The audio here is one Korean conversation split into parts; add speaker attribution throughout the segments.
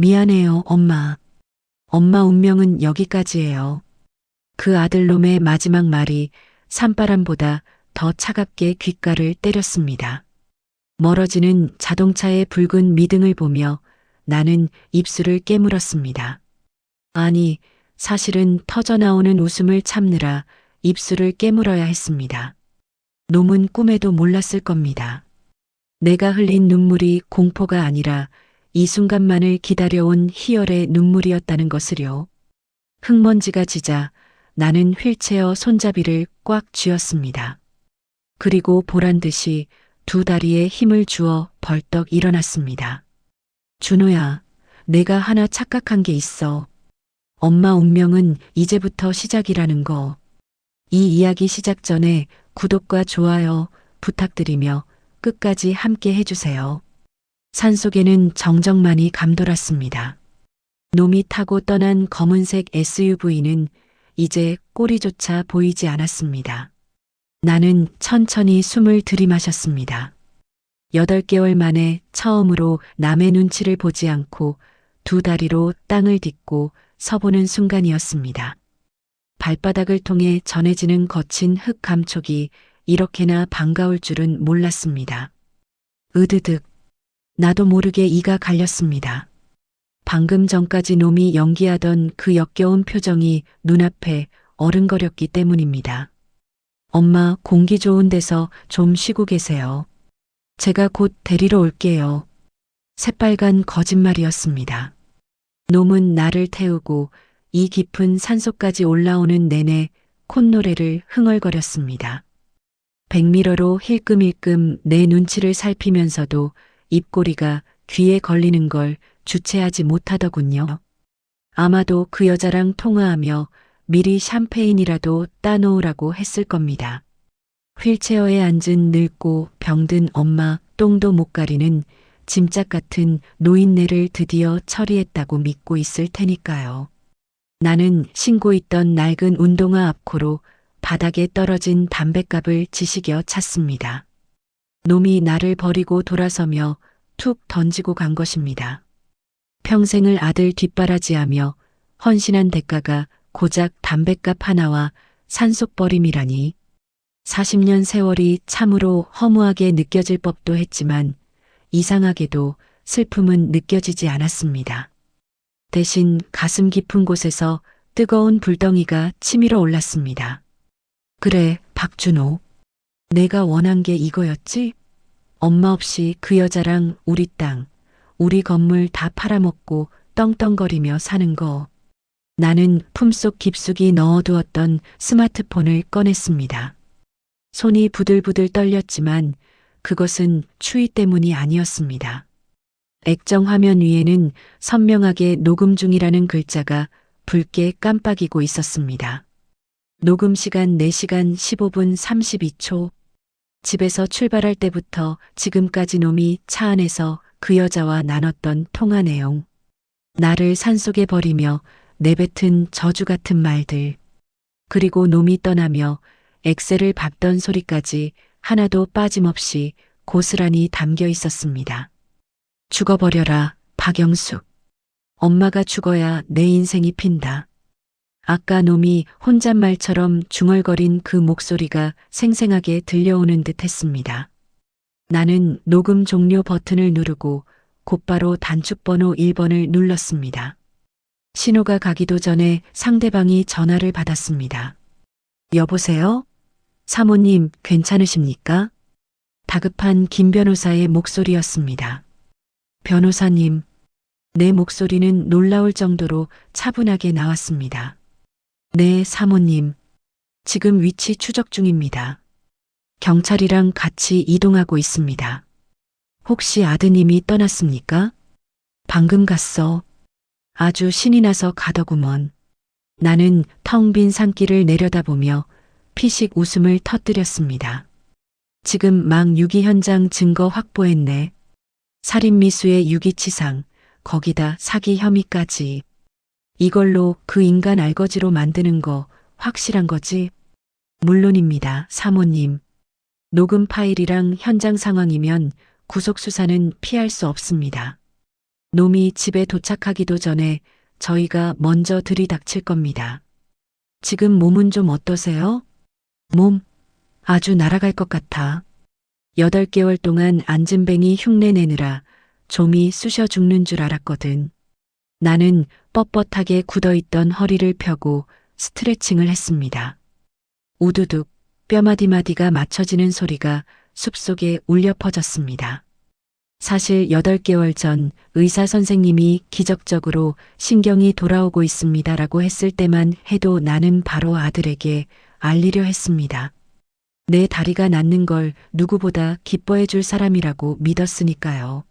Speaker 1: 미안해요, 엄마. 엄마 운명은 여기까지예요. 그 아들놈의 마지막 말이 산바람보다 더 차갑게 귓가를 때렸습니다. 멀어지는 자동차의 붉은 미등을 보며 나는 입술을 깨물었습니다. 아니, 사실은 터져나오는 웃음을 참느라 입술을 깨물어야 했습니다. 놈은 꿈에도 몰랐을 겁니다. 내가 흘린 눈물이 공포가 아니라 이 순간만을 기다려온 희열의 눈물이었다는 것을요. 흙먼지가 지자 나는 휠체어 손잡이를 꽉 쥐었습니다. 그리고 보란 듯이 두 다리에 힘을 주어 벌떡 일어났습니다. 준호야, 내가 하나 착각한 게 있어. 엄마 운명은 이제부터 시작이라는 거. 이 이야기 시작 전에 구독과 좋아요 부탁드리며 끝까지 함께 해주세요. 산속에는 정적만이 감돌았습니다. 놈이 타고 떠난 검은색 SUV는 이제 꼬리조차 보이지 않았습니다. 나는 천천히 숨을 들이마셨습니다. 8개월 만에 처음으로 남의 눈치를 보지 않고 두 다리로 땅을 딛고 서보는 순간이었습니다. 발바닥을 통해 전해지는 거친 흙 감촉이 이렇게나 반가울 줄은 몰랐습니다. 으드득. 나도 모르게 이가 갈렸습니다. 방금 전까지 놈이 연기하던 그 역겨운 표정이 눈앞에 어른거렸기 때문입니다. 엄마, 공기 좋은 데서 좀 쉬고 계세요. 제가 곧 데리러 올게요. 새빨간 거짓말이었습니다. 놈은 나를 태우고 이 깊은 산속까지 올라오는 내내 콧노래를 흥얼거렸습니다. 백미러로 힐끔힐끔 내 눈치를 살피면서도 입꼬리가 귀에 걸리는 걸 주체하지 못하더군요. 아마도 그 여자랑 통화하며 미리 샴페인이라도 따놓으라고 했을 겁니다. 휠체어에 앉은 늙고 병든 엄마 똥도 못 가리는 짐짝 같은 노인네를 드디어 처리했다고 믿고 있을 테니까요. 나는 신고 있던 낡은 운동화 앞코로 바닥에 떨어진 담뱃갑을 지시겨 찼습니다. 놈이 나를 버리고 돌아서며 툭 던지고 간 것입니다. 평생을 아들 뒷바라지하며 헌신한 대가가 고작 담뱃갑 하나와 산속버림이라니. 40년 세월이 참으로 허무하게 느껴질 법도 했지만 이상하게도 슬픔은 느껴지지 않았습니다. 대신 가슴 깊은 곳에서 뜨거운 불덩이가 치밀어 올랐습니다. 그래, 박준호. 내가 원한 게 이거였지? 엄마 없이 그 여자랑 우리 땅, 우리 건물 다 팔아먹고 떵떵거리며 사는 거. 나는 품속 깊숙이 넣어두었던 스마트폰을 꺼냈습니다. 손이 부들부들 떨렸지만 그것은 추위 때문이 아니었습니다. 액정 화면 위에는 선명하게 녹음 중이라는 글자가 붉게 깜빡이고 있었습니다. 녹음 시간 4시간 15분 32초. 집에서 출발할 때부터 지금까지 놈이 차 안에서 그 여자와 나눴던 통화 내용. 나를 산속에 버리며 내뱉은 저주 같은 말들. 그리고 놈이 떠나며 엑셀을 밟던 소리까지 하나도 빠짐없이 고스란히 담겨 있었습니다. 죽어버려라, 박영숙. 엄마가 죽어야 내 인생이 핀다. 아까 놈이 혼잣말처럼 중얼거린 그 목소리가 생생하게 들려오는 듯 했습니다. 나는 녹음 종료 버튼을 누르고 곧바로 단축번호 1번을 눌렀습니다. 신호가 가기도 전에 상대방이 전화를 받았습니다. 여보세요? 사모님, 괜찮으십니까? 다급한 김 변호사의 목소리였습니다. 변호사님, 내 목소리는 놀라울 정도로 차분하게 나왔습니다. 네, 사모님. 지금 위치 추적 중입니다. 경찰이랑 같이 이동하고 있습니다. 혹시 아드님이 떠났습니까? 방금 갔어. 아주 신이 나서 가더구먼. 나는 텅 빈 산길을 내려다보며 피식 웃음을 터뜨렸습니다. 지금 막 유기 현장 증거 확보했네. 살인 미수의 유기치상, 거기다 사기 혐의까지. 이걸로 그 인간 알거지로 만드는 거 확실한 거지? 물론입니다, 사모님. 녹음 파일이랑 현장 상황이면 구속 수사는 피할 수 없습니다. 놈이 집에 도착하기도 전에 저희가 먼저 들이닥칠 겁니다. 지금 몸은 좀 어떠세요? 몸, 아주 날아갈 것 같아. 8개월 동안 안진뱅이 흉내 내느라 좀이 쑤셔 죽는 줄 알았거든. 나는 뻣뻣하게 굳어있던 허리를 펴고 스트레칭을 했습니다. 우두둑 뼈마디마디가 맞춰지는 소리가 숲속에 울려 퍼졌습니다. 사실 8개월 전 의사 선생님이 기적적으로 신경이 돌아오고 있습니다라고 했을 때만 해도 나는 바로 아들에게 알리려 했습니다. 내 다리가 낫는 걸 누구보다 기뻐해 줄 사람이라고 믿었으니까요.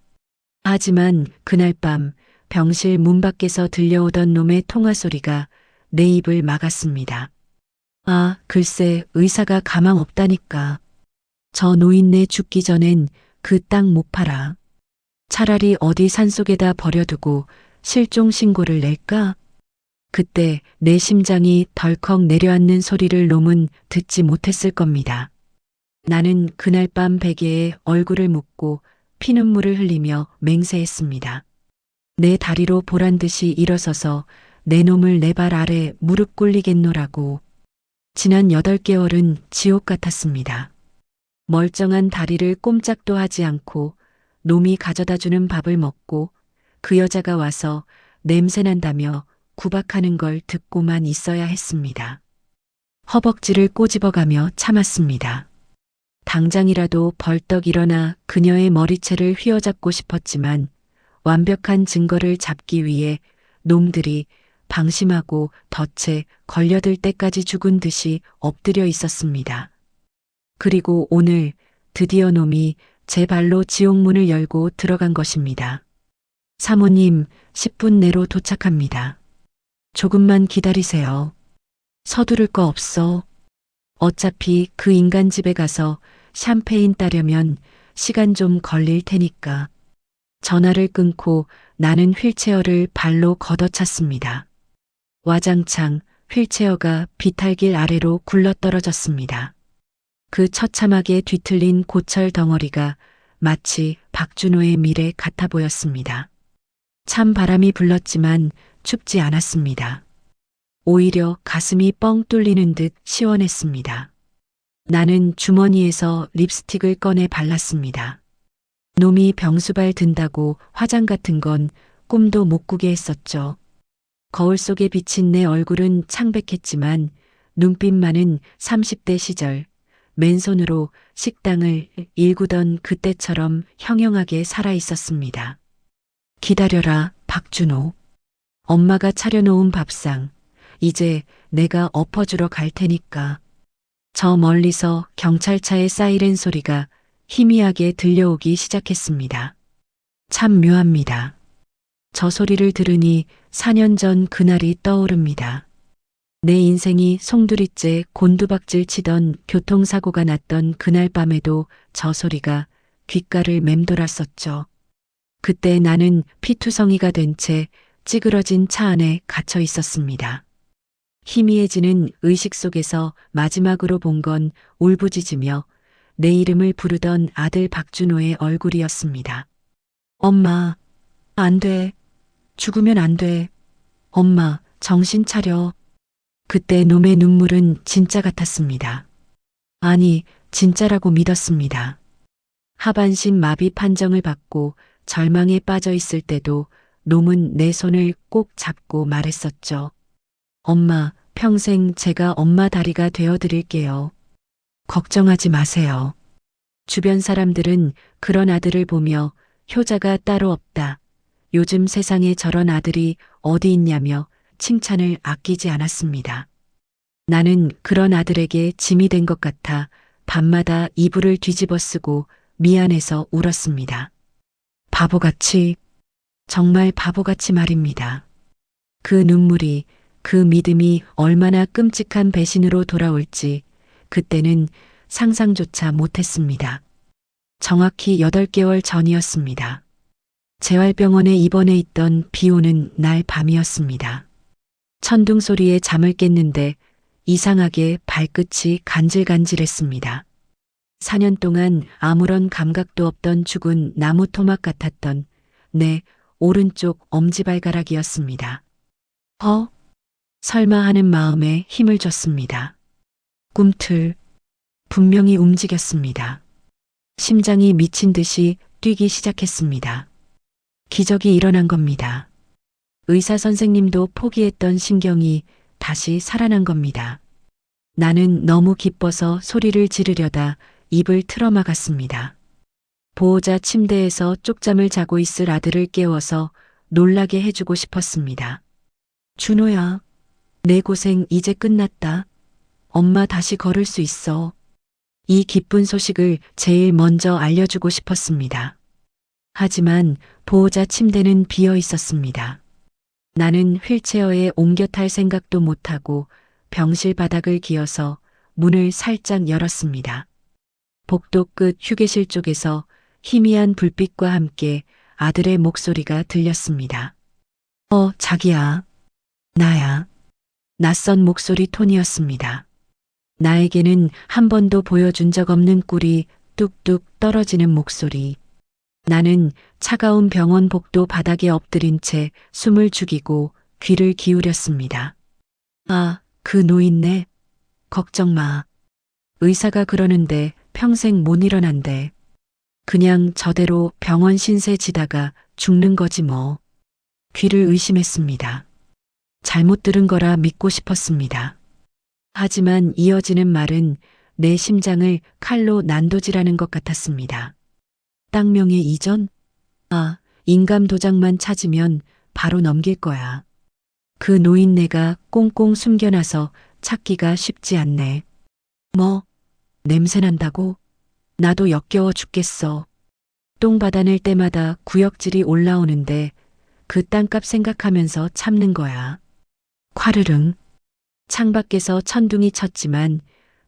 Speaker 1: 하지만 그날 밤 병실 문 밖에서 들려오던 놈의 통화 소리가 내 입을 막았습니다. 아, 글쎄 의사가 가망 없다니까. 저 노인네 죽기 전엔 그 땅 못 팔아. 차라리 어디 산속에다 버려두고 실종 신고를 낼까? 그때 내 심장이 덜컥 내려앉는 소리를 놈은 듣지 못했을 겁니다. 나는 그날 밤 베개에 얼굴을 묻고 피눈물을 흘리며 맹세했습니다. 내 다리로 보란듯이 일어서서 내 놈을 내 발 아래 무릎 꿇리겠노라고. 지난 8개월은 지옥 같았습니다. 멀쩡한 다리를 꼼짝도 하지 않고 놈이 가져다주는 밥을 먹고 그 여자가 와서 냄새난다며 구박하는 걸 듣고만 있어야 했습니다. 허벅지를 꼬집어가며 참았습니다. 당장이라도 벌떡 일어나 그녀의 머리채를 휘어잡고 싶었지만 완벽한 증거를 잡기 위해 놈들이 방심하고 덫에 걸려들 때까지 죽은 듯이 엎드려 있었습니다. 그리고 오늘 드디어 놈이 제 발로 지옥문을 열고 들어간 것입니다. 사모님, 10분 내로 도착합니다. 조금만 기다리세요. 서두를 거 없어. 어차피 그 인간 집에 가서 샴페인 따려면 시간 좀 걸릴 테니까. 전화를 끊고 나는 휠체어를 발로 걷어찼습니다. 와장창 휠체어가 비탈길 아래로 굴러떨어졌습니다. 그 처참하게 뒤틀린 고철 덩어리가 마치 박준호의 미래 같아 보였습니다. 찬 바람이 불렀지만 춥지 않았습니다. 오히려 가슴이 뻥 뚫리는 듯 시원했습니다. 나는 주머니에서 립스틱을 꺼내 발랐습니다. 놈이 병수발 든다고 화장 같은 건 꿈도 못 꾸게 했었죠. 거울 속에 비친 내 얼굴은 창백했지만 눈빛만은 30대 시절 맨손으로 식당을 일구던 그때처럼 형형하게 살아 있었습니다. 기다려라, 박준호. 엄마가 차려놓은 밥상. 이제 내가 엎어주러 갈 테니까. 저 멀리서 경찰차의 사이렌 소리가 희미하게 들려오기 시작했습니다. 참 묘합니다. 저 소리를 들으니 4년 전 그날이 떠오릅니다. 내 인생이 송두리째 곤두박질 치던 교통사고가 났던 그날 밤에도 저 소리가 귓가를 맴돌았었죠. 그때 나는 피투성이가 된 채 찌그러진 차 안에 갇혀 있었습니다. 희미해지는 의식 속에서 마지막으로 본 건 울부짖으며 내 이름을 부르던 아들 박준호의 얼굴이었습니다. 엄마, 안 돼. 죽으면 안 돼. 엄마, 정신 차려. 그때 놈의 눈물은 진짜 같았습니다. 아니, 진짜라고 믿었습니다. 하반신 마비 판정을 받고 절망에 빠져 있을 때도 놈은 내 손을 꼭 잡고 말했었죠. 엄마, 평생 제가 엄마 다리가 되어드릴게요. 걱정하지 마세요. 주변 사람들은 그런 아들을 보며 효자가 따로 없다. 요즘 세상에 저런 아들이 어디 있냐며 칭찬을 아끼지 않았습니다. 나는 그런 아들에게 짐이 된 것 같아 밤마다 이불을 뒤집어 쓰고 미안해서 울었습니다. 바보같이, 정말 바보같이 말입니다. 그 눈물이, 그 믿음이 얼마나 끔찍한 배신으로 돌아올지 그때는 상상조차 못했습니다. 정확히 8개월 전이었습니다. 재활병원에 입원해 있던 비 오는 날 밤이었습니다. 천둥 소리에 잠을 깼는데 이상하게 발끝이 간질간질했습니다. 4년 동안 아무런 감각도 없던 죽은 나무 토막 같았던 내 오른쪽 엄지발가락이었습니다. 설마 하는 마음에 힘을 줬습니다. 꿈틀, 분명히 움직였습니다. 심장이 미친 듯이 뛰기 시작했습니다. 기적이 일어난 겁니다. 의사 선생님도 포기했던 신경이 다시 살아난 겁니다. 나는 너무 기뻐서 소리를 지르려다 입을 틀어막았습니다. 보호자 침대에서 쪽잠을 자고 있을 아들을 깨워서 놀라게 해주고 싶었습니다. 준호야, 내 고생 이제 끝났다. 엄마 다시 걸을 수 있어. 이 기쁜 소식을 제일 먼저 알려주고 싶었습니다. 하지만 보호자 침대는 비어 있었습니다. 나는 휠체어에 옮겨 탈 생각도 못하고 병실 바닥을 기어서 문을 살짝 열었습니다. 복도 끝 휴게실 쪽에서 희미한 불빛과 함께 아들의 목소리가 들렸습니다. 자기야. 나야. 낯선 목소리 톤이었습니다. 나에게는 한 번도 보여준 적 없는 꿀이 뚝뚝 떨어지는 목소리. 나는 차가운 병원 복도 바닥에 엎드린 채 숨을 죽이고 귀를 기울였습니다. 그 노인네. 걱정 마. 의사가 그러는데 평생 못 일어난대. 그냥 저대로 병원 신세 지다가 죽는 거지 뭐. 귀를 의심했습니다. 잘못 들은 거라 믿고 싶었습니다. 하지만 이어지는 말은 내 심장을 칼로 난도질하는 것 같았습니다. 땅명의 이전? 인감 도장만 찾으면 바로 넘길 거야. 그 노인네가 꽁꽁 숨겨놔서 찾기가 쉽지 않네. 냄새난다고? 나도 역겨워 죽겠어. 똥 받아낼 때마다 구역질이 올라오는데 그 땅값 생각하면서 참는 거야. 콰르릉. 창밖에서 천둥이 쳤지만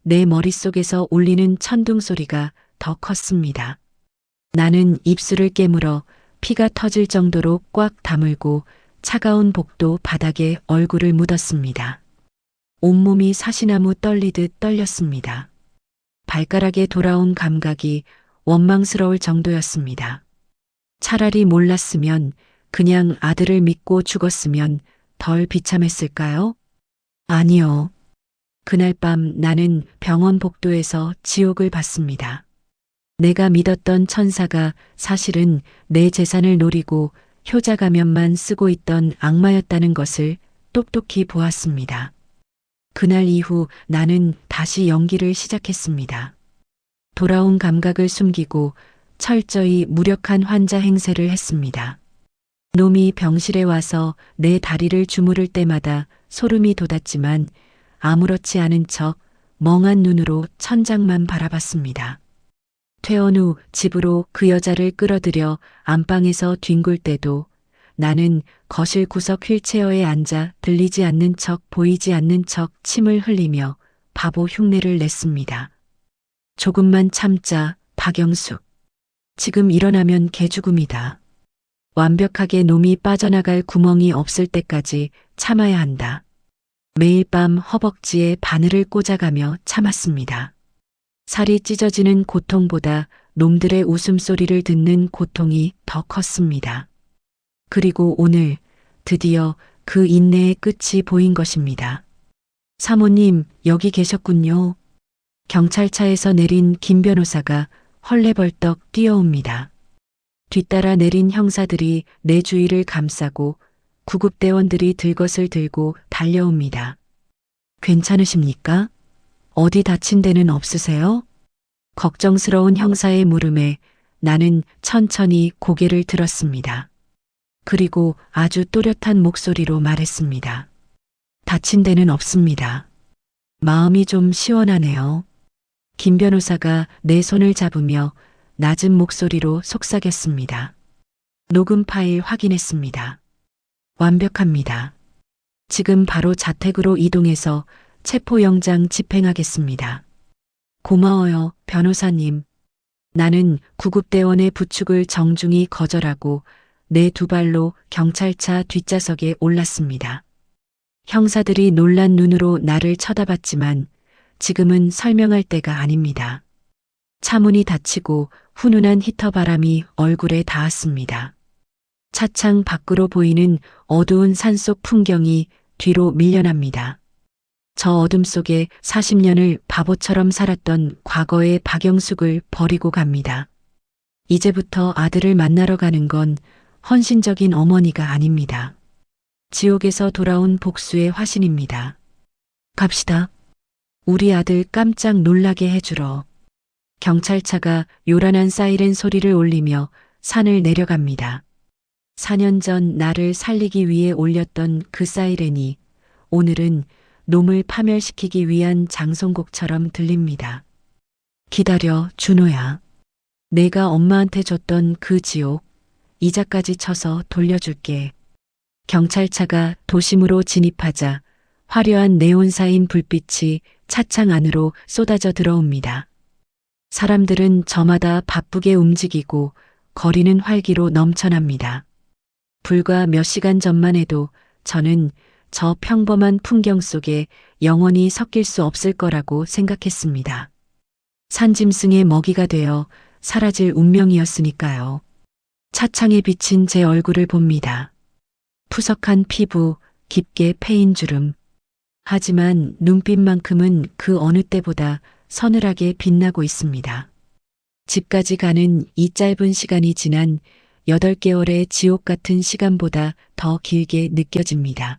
Speaker 1: 내 머릿속에서 울리는 천둥 소리가 더 컸습니다. 나는 입술을 깨물어 피가 터질 정도로 꽉 다물고 차가운 복도 바닥에 얼굴을 묻었습니다. 온몸이 사시나무 떨리듯 떨렸습니다. 발가락에 돌아온 감각이 원망스러울 정도였습니다. 차라리 몰랐으면 그냥 아들을 믿고 죽었으면 덜 비참했을까요? 아니요. 그날 밤 나는 병원 복도에서 지옥을 봤습니다. 내가 믿었던 천사가 사실은 내 재산을 노리고 효자 가면만 쓰고 있던 악마였다는 것을 똑똑히 보았습니다. 그날 이후 나는 다시 연기를 시작했습니다. 돌아온 감각을 숨기고 철저히 무력한 환자 행세를 했습니다. 놈이 병실에 와서 내 다리를 주무를 때마다 소름이 돋았지만 아무렇지 않은 척 멍한 눈으로 천장만 바라봤습니다. 퇴원 후 집으로 그 여자를 끌어들여 안방에서 뒹굴 때도 나는 거실 구석 휠체어에 앉아 들리지 않는 척 보이지 않는 척 침을 흘리며 바보 흉내를 냈습니다. 조금만 참자, 박영숙. 지금 일어나면 개죽음이다. 완벽하게 놈이 빠져나갈 구멍이 없을 때까지 참아야 한다. 매일 밤 허벅지에 바늘을 꽂아가며 참았습니다. 살이 찢어지는 고통보다 놈들의 웃음소리를 듣는 고통이 더 컸습니다. 그리고 오늘 드디어 그 인내의 끝이 보인 것입니다. 사모님, 여기 계셨군요. 경찰차에서 내린 김 변호사가 헐레벌떡 뛰어옵니다. 뒤따라 내린 형사들이 내 주위를 감싸고 구급대원들이 들것을 들고 달려옵니다. 괜찮으십니까? 어디 다친 데는 없으세요? 걱정스러운 형사의 물음에 나는 천천히 고개를 들었습니다. 그리고 아주 또렷한 목소리로 말했습니다. 다친 데는 없습니다. 마음이 좀 시원하네요. 김 변호사가 내 손을 잡으며 낮은 목소리로 속삭였습니다. 녹음 파일 확인했습니다. 완벽합니다. 지금 바로 자택으로 이동해서 체포영장 집행하겠습니다. 고마워요, 변호사님. 나는 구급대원의 부축을 정중히 거절하고 내 두 발로 경찰차 뒷좌석에 올랐습니다. 형사들이 놀란 눈으로 나를 쳐다봤지만 지금은 설명할 때가 아닙니다. 차문이 닫히고 훈훈한 히터 바람이 얼굴에 닿았습니다. 차창 밖으로 보이는 어두운 산속 풍경이 뒤로 밀려납니다. 저 어둠 속에 40년을 바보처럼 살았던 과거의 박영숙을 버리고 갑니다. 이제부터 아들을 만나러 가는 건 헌신적인 어머니가 아닙니다. 지옥에서 돌아온 복수의 화신입니다. 갑시다. 우리 아들 깜짝 놀라게 해주러. 경찰차가 요란한 사이렌 소리를 올리며 산을 내려갑니다. 4년 전 나를 살리기 위해 올렸던 그 사이렌이 오늘은 놈을 파멸시키기 위한 장송곡처럼 들립니다. 기다려, 준호야. 내가 엄마한테 줬던 그 지옥, 이자까지 쳐서 돌려줄게. 경찰차가 도심으로 진입하자 화려한 네온사인 불빛이 차창 안으로 쏟아져 들어옵니다. 사람들은 저마다 바쁘게 움직이고 거리는 활기로 넘쳐납니다. 불과 몇 시간 전만 해도 저는 저 평범한 풍경 속에 영원히 섞일 수 없을 거라고 생각했습니다. 산짐승의 먹이가 되어 사라질 운명이었으니까요. 차창에 비친 제 얼굴을 봅니다. 푸석한 피부, 깊게 패인 주름. 하지만 눈빛만큼은 그 어느 때보다 서늘하게 빛나고 있습니다. 집까지 가는 이 짧은 시간이 지난 8개월의 지옥 같은 시간보다 더 길게 느껴집니다.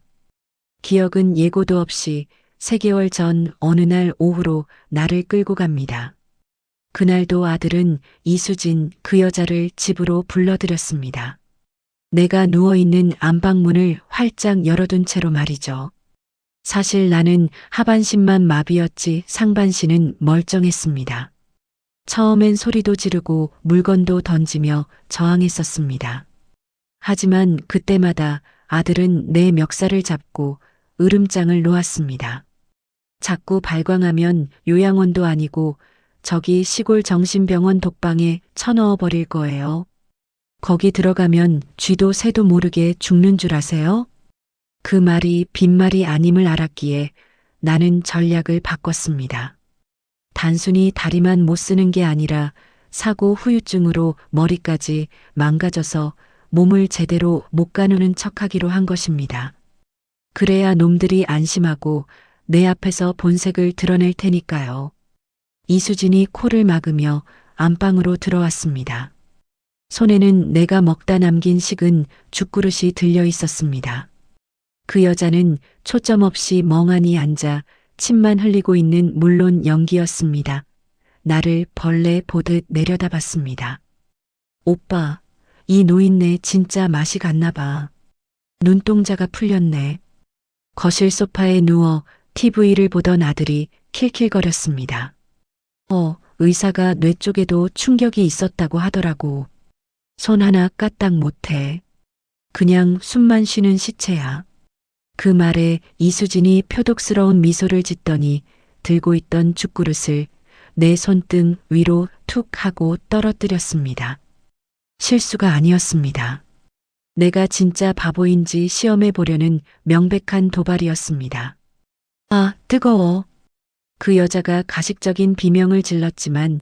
Speaker 1: 기억은 예고도 없이 3개월 전 어느 날 오후로 나를 끌고 갑니다. 그날도 아들은 이수진 그 여자를 집으로 불러들였습니다. 내가 누워있는 안방문을 활짝 열어둔 채로 말이죠. 사실 나는 하반신만 마비였지 상반신은 멀쩡했습니다. 처음엔 소리도 지르고 물건도 던지며 저항했었습니다. 하지만 그때마다 아들은 내 멱살을 잡고 으름장을 놓았습니다. 자꾸 발광하면 요양원도 아니고 저기 시골 정신병원 독방에 쳐넣어 버릴 거예요. 거기 들어가면 쥐도 새도 모르게 죽는 줄 아세요? 그 말이 빈말이 아님을 알았기에 나는 전략을 바꿨습니다. 단순히 다리만 못 쓰는 게 아니라 사고 후유증으로 머리까지 망가져서 몸을 제대로 못 가누는 척하기로 한 것입니다. 그래야 놈들이 안심하고 내 앞에서 본색을 드러낼 테니까요. 이수진이 코를 막으며 안방으로 들어왔습니다. 손에는 내가 먹다 남긴 식은 죽그릇이 들려 있었습니다. 그 여자는 초점 없이 멍하니 앉아 침만 흘리고 있는 물론 연기였습니다. 나를 벌레 보듯 내려다봤습니다. 오빠, 이 노인네 진짜 맛이 갔나 봐. 눈동자가 풀렸네. 거실 소파에 누워 TV를 보던 아들이 킬킬거렸습니다. 의사가 뇌 쪽에도 충격이 있었다고 하더라고. 손 하나 까딱 못해. 그냥 숨만 쉬는 시체야. 그 말에 이수진이 표독스러운 미소를 짓더니 들고 있던 죽그릇을 내 손등 위로 툭 하고 떨어뜨렸습니다. 실수가 아니었습니다. 내가 진짜 바보인지 시험해 보려는 명백한 도발이었습니다. 아, 뜨거워. 그 여자가 가식적인 비명을 질렀지만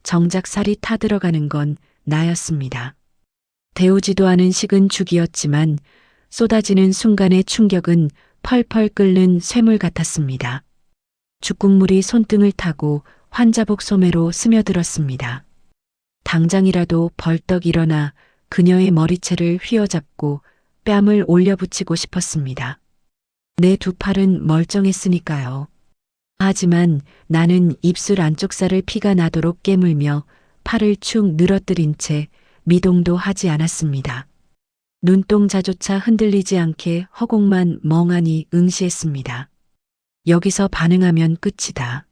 Speaker 1: 정작 살이 타들어가는 건 나였습니다. 데우지도 않은 식은 죽이었지만 쏟아지는 순간의 충격은 펄펄 끓는 쇠물 같았습니다. 죽국물이 손등을 타고 환자복 소매로 스며들었습니다. 당장이라도 벌떡 일어나 그녀의 머리채를 휘어잡고 뺨을 올려붙이고 싶었습니다. 내 두 팔은 멀쩡했으니까요. 하지만 나는 입술 안쪽 살을 피가 나도록 깨물며 팔을 축 늘어뜨린 채 미동도 하지 않았습니다. 눈동자조차 흔들리지 않게 허공만 멍하니 응시했습니다. 여기서 반응하면 끝이다.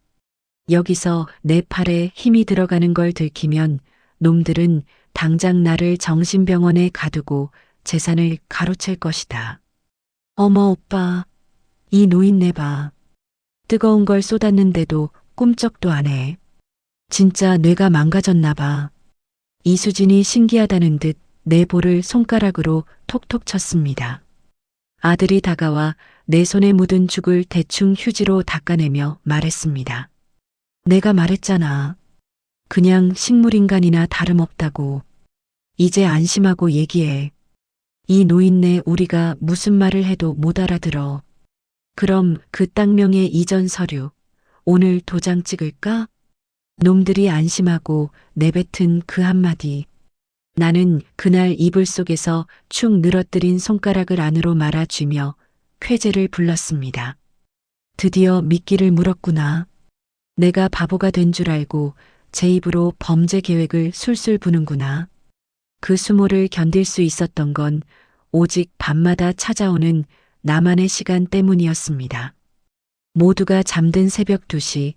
Speaker 1: 여기서 내 팔에 힘이 들어가는 걸 들키면 놈들은 당장 나를 정신병원에 가두고 재산을 가로챌 것이다. 어머 오빠, 이 노인네 봐. 뜨거운 걸 쏟았는데도 꿈쩍도 안 해. 진짜 뇌가 망가졌나 봐. 이수진이 신기하다는 듯 내 볼을 손가락으로 톡톡 쳤습니다. 아들이 다가와 내 손에 묻은 죽을 대충 휴지로 닦아내며 말했습니다. 내가 말했잖아. 그냥 식물인간이나 다름없다고. 이제 안심하고 얘기해. 이 노인네 우리가 무슨 말을 해도 못 알아들어. 그럼 그 땅명의 이전 서류, 오늘 도장 찍을까? 놈들이 안심하고 내뱉은 그 한마디. 나는 그날 이불 속에서 축 늘어뜨린 손가락을 안으로 말아쥐며 쾌재를 불렀습니다. 드디어 미끼를 물었구나. 내가 바보가 된 줄 알고 제 입으로 범죄 계획을 술술 부는구나. 그 수모를 견딜 수 있었던 건 오직 밤마다 찾아오는 나만의 시간 때문이었습니다. 모두가 잠든 새벽 2시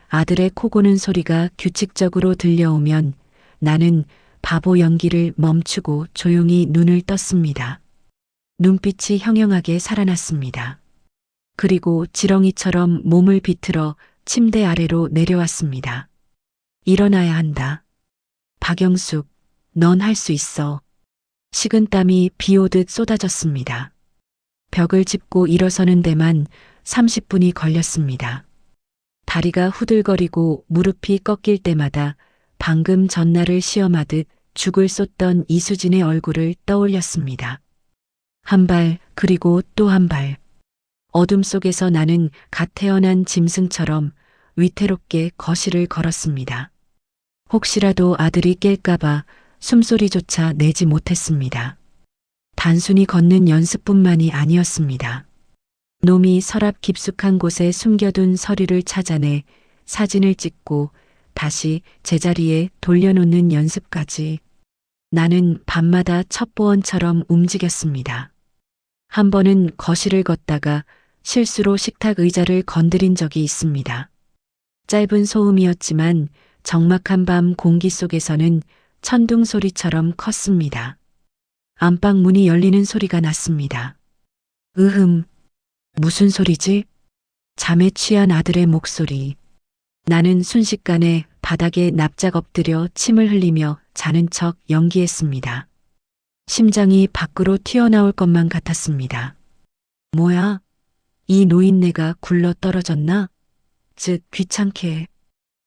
Speaker 1: 아들의 코 고는 소리가 규칙적으로 들려오면 나는 바보 연기를 멈추고 조용히 눈을 떴습니다. 눈빛이 형형하게 살아났습니다. 그리고 지렁이처럼 몸을 비틀어 침대 아래로 내려왔습니다. 일어나야 한다. 박영숙, 넌 할 수 있어. 식은땀이 비 오듯 쏟아졌습니다. 벽을 짚고 일어서는 데만 30분이 걸렸습니다. 다리가 후들거리고 무릎이 꺾일 때마다 방금 전날을 시험하듯 죽을 쏟던 이수진의 얼굴을 떠올렸습니다. 한 발, 그리고 또 한 발. 어둠 속에서 나는 갓 태어난 짐승처럼 위태롭게 거실을 걸었습니다. 혹시라도 아들이 깰까봐 숨소리조차 내지 못했습니다. 단순히 걷는 연습뿐만이 아니었습니다. 놈이 서랍 깊숙한 곳에 숨겨둔 서류를 찾아내 사진을 찍고 다시 제자리에 돌려놓는 연습까지. 나는 밤마다 첩보원처럼 움직였습니다. 한 번은 거실을 걷다가 실수로 식탁 의자를 건드린 적이 있습니다. 짧은 소음이었지만 적막한 밤 공기 속에서는 천둥 소리처럼 컸습니다. 안방 문이 열리는 소리가 났습니다. 으흠, 무슨 소리지? 잠에 취한 아들의 목소리. 나는 순식간에 바닥에 납작 엎드려 침을 흘리며 자는 척 연기했습니다. 심장이 밖으로 튀어나올 것만 같았습니다. 뭐야? 이 노인네가 굴러 떨어졌나? 즉 귀찮게.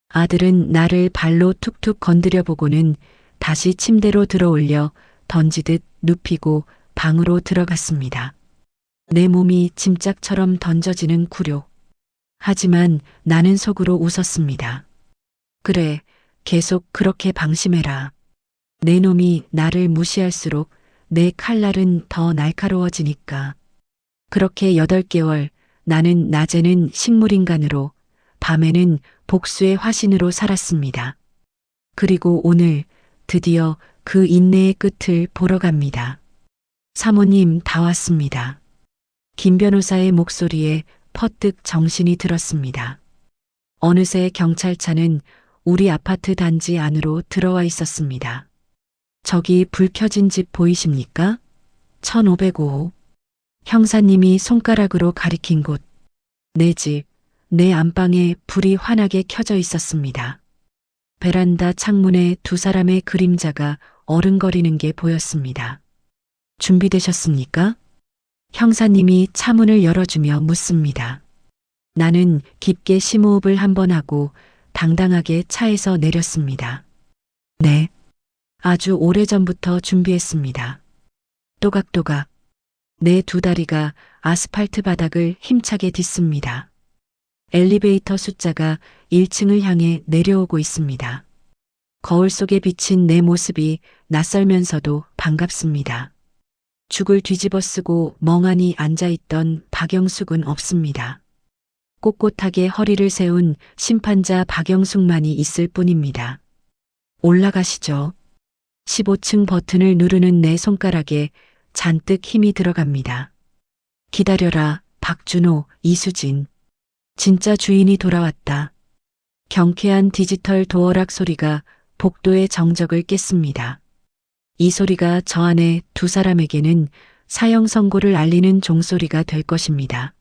Speaker 1: 아들은 나를 발로 툭툭 건드려 보고는 다시 침대로 들어올려 던지듯 눕히고 방으로 들어갔습니다. 내 몸이 짐짝처럼 던져지는 굴욕. 하지만 나는 속으로 웃었습니다. 그래, 계속 그렇게 방심해라. 내 놈이 나를 무시할수록 내 칼날은 더 날카로워지니까. 그렇게 8개월 나는 낮에는 식물인간으로 밤에는 복수의 화신으로 살았습니다. 그리고 오늘 드디어 그 인내의 끝을 보러 갑니다. 사모님 다 왔습니다. 김 변호사의 목소리에 퍼뜩 정신이 들었습니다. 어느새 경찰차는 우리 아파트 단지 안으로 들어와 있었습니다. 저기 불 켜진 집 보이십니까? 1505. 형사님이 손가락으로 가리킨 곳. 내 집, 내 안방에 불이 환하게 켜져 있었습니다. 베란다 창문에 2사람의 그림자가 어른거리는 게 보였습니다. 준비되셨습니까? 형사님이 차문을 열어주며 묻습니다. 나는 깊게 심호흡을 한번 하고 당당하게 차에서 내렸습니다. 네. 아주 오래전부터 준비했습니다. 또각또각. 내 2다리가 아스팔트 바닥을 힘차게 딛습니다. 엘리베이터 숫자가 1층을 향해 내려오고 있습니다. 거울 속에 비친 내 모습이 낯설면서도 반갑습니다. 죽을 뒤집어 쓰고 멍하니 앉아있던 박영숙은 없습니다. 꼿꼿하게 허리를 세운 심판자 박영숙만이 있을 뿐입니다. 올라가시죠. 15층 버튼을 누르는 내 손가락에 잔뜩 힘이 들어갑니다. 기다려라, 박준호, 이수진. 진짜 주인이 돌아왔다. 경쾌한 디지털 도어락 소리가 복도의 정적을 깼습니다. 이 소리가 저 안에 2사람에게는 사형 선고를 알리는 종소리가 될 것입니다.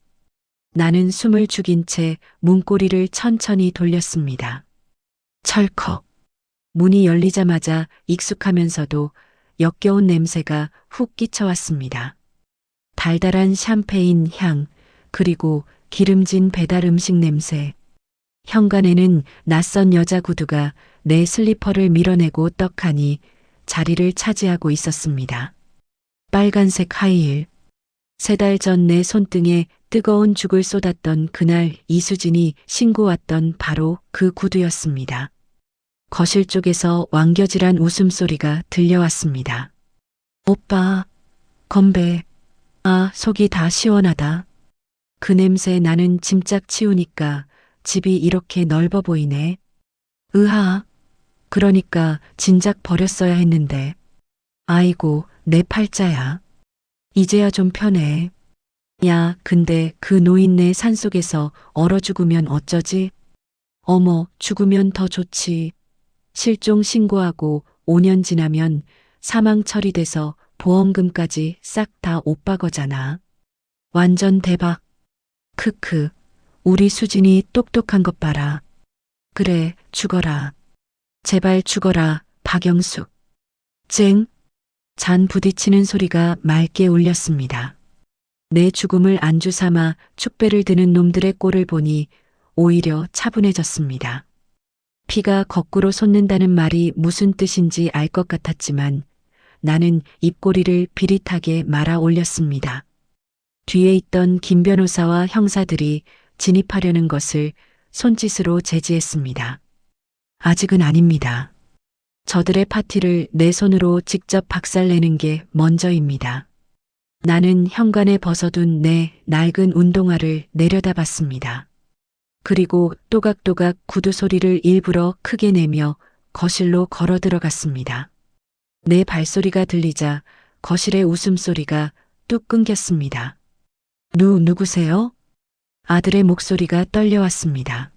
Speaker 1: 나는 숨을 죽인 채 문고리를 천천히 돌렸습니다. 철컥. 문이 열리자마자 익숙하면서도 역겨운 냄새가 훅 끼쳐왔습니다. 달달한 샴페인 향, 그리고 기름진 배달 음식 냄새. 현관에는 낯선 여자 구두가 내 슬리퍼를 밀어내고 떡하니 자리를 차지하고 있었습니다. 빨간색 하이힐. 3달 전 내 손등에 뜨거운 죽을 쏟았던 그날 이수진이 신고 왔던 바로 그 구두였습니다. 거실 쪽에서 완겨질한 웃음소리가 들려왔습니다. 오빠, 건배. 아, 속이 다 시원하다. 그 냄새 나는 짐짝 치우니까 집이 이렇게 넓어 보이네. 으하. 그러니까 진작 버렸어야 했는데. 아이고, 내 팔자야. 이제야 좀 편해. 야, 근데 그 노인네 산속에서 얼어 죽으면 어쩌지? 어머, 죽으면 더 좋지. 실종 신고하고 5년 지나면 사망 처리돼서 보험금까지 싹 다 오빠 거잖아. 완전 대박. 크크. 우리 수진이 똑똑한 것 봐라. 그래, 죽어라. 제발 죽어라, 박영숙. 쨍. 잔 부딪히는 소리가 맑게 울렸습니다. 내 죽음을 안주 삼아 축배를 드는 놈들의 꼴을 보니 오히려 차분해졌습니다. 피가 거꾸로 솟는다는 말이 무슨 뜻인지 알 것 같았지만 나는 입꼬리를 비릿하게 말아 올렸습니다. 뒤에 있던 김 변호사와 형사들이 진입하려는 것을 손짓으로 제지했습니다. 아직은 아닙니다. 저들의 파티를 내 손으로 직접 박살내는 게 먼저입니다. 나는 현관에 벗어둔 내 낡은 운동화를 내려다봤습니다. 그리고 또각또각 구두 소리를 일부러 크게 내며 거실로 걸어 들어갔습니다. 내 발소리가 들리자 거실의 웃음소리가 뚝 끊겼습니다. 누구세요? 아들의 목소리가 떨려왔습니다.